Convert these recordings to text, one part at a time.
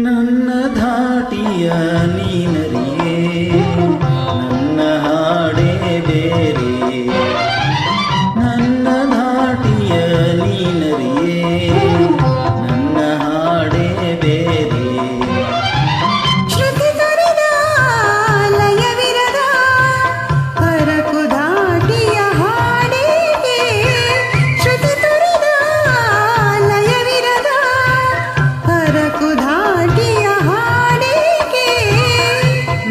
ನನ್ನ ಧಾಟಿಯ ನೀನರಿಯೇ, ನನ್ನ ಹಾಡೇ ಬೇರೆ. ನನ್ನ ಧಾಟಿಯ ನೀನರಿಯೇ, ನನ್ನ ಹಾಡೇ ಬೇರೆ. ಶ್ರುತಿ ತೊರೆದ ಲಯವಿರದ ಹರಕು ಧಾಟಿಯ ಹಾಡೇಗೆ. ಶ್ರುತಿ ತೊರೆದ ಲಯವಿರದ ಹರಕು ಧಾಟಿಯ ಹಾಡೇಗೆ.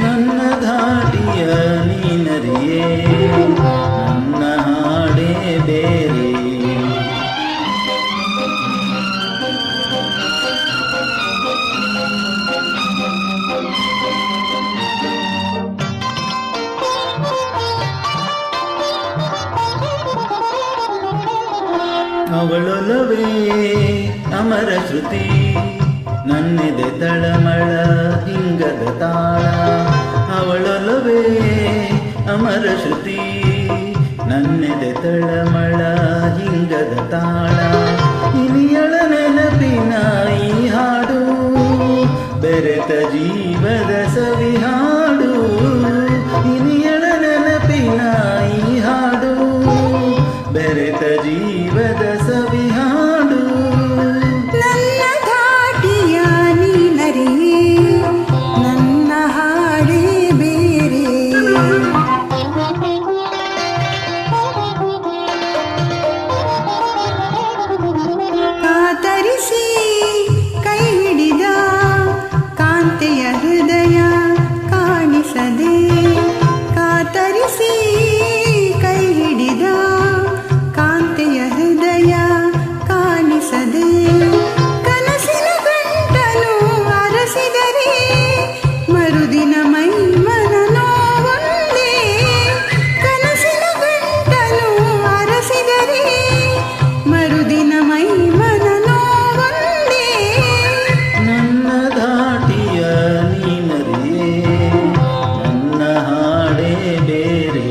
ನನ್ನ ಧಾಟಿಯ ನೀನರಿಯೇ, ನನ್ನ ಹಾಡೇ ಬೇರೆ. ಅವಳೊಲವೇ ಅಮರ ಶ್ರುತಿ, ನನ್ನೆದೆ ತಳಮಳ ಹಿಂಗದ ತಾಳ. ಅವಳೊಲವೇ ಅಮರ ಶ್ರುತಿ, ನನ್ನೆದೆ ತಳಮಳ ಹಿಂಗದ ತಾಳ. ಇನಿಯಳ ನೆನಪಿನ ಈ ಹಾಡು, ಬೆರೆತ ಜೀವದ ಸವಿ ಹಾಡು. ಇನಿಯಳ ನೆನಪಿನ ಈ ಹಾಡು, ಬೆರೆತ ಜೀವದ ಸವಿ ಹಾಡು. ನನ್ನ ಧಾಟಿಯ ನೀನರಿಯೇ, ನನ್ನ ಹಾಡೇ ಬೇರೆ. ಕಾತರಿಸಿ ಕೈ ಹಿಡಿದ ಕಾಂತೆಯ ಹೃದಯ ಕಾಣಿಸದೆ. ಕಾತರಿಸಿ ಕೈ ಹಿಡಿದ ಕಾಂತೆಯ ಹೃದಯ ಕಾಣಿಸದೆ. ಕನಸಿನ ಗಂಟಲು ಅರಸಿದರೆ ಮರುದಿನ ಮೈ ಮನ ನೋವೊಂದೇ. ಕನಸಿನ ಗಂಟಲು ಅರಸಿದರೆ ಮರುದಿನ ಮೈ ಮನ ನೋವೊಂದೇ. ನನ್ನ ಧಾಟಿಯ ನೀನರಿಯೇ, ನನ್ನ ಹಾಡೇ ಬೇರೆ.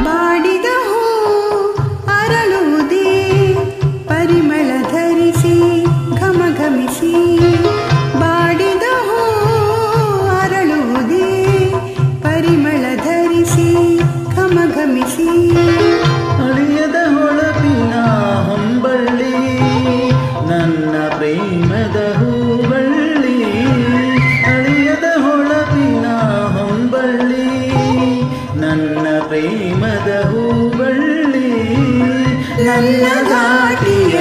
ಬಾಡಿದ ಹೂ ಅರಳುವುದೇ ಪರಿಮಳ ಧರಿಸಿ ಘಮಘಮಿಸಿ. ಬಾಡಿದ ಹೂ ಅರಳುವುದೇ ಪರಿಮಳ ಧರಿಸಿ ಘಮಘಮಿಸಿ. ಅಳಿಯದ ಹೊಳಪಿನ ಹೊಂಬಳ್ಳಿ, ನನ್ನ ಪ್ರೇಮದ ಹೂಬಳ್ಳಿ. ಅಳಿಯದ ಹೊಳಪಿನ ಹೊಂಬಳ್ಳಿ, ನನ್ನ ಪ್ರೇಮದ ಹೂಬಳ್ಳಿ. ನನ್ನ ಧಾಟಿಯ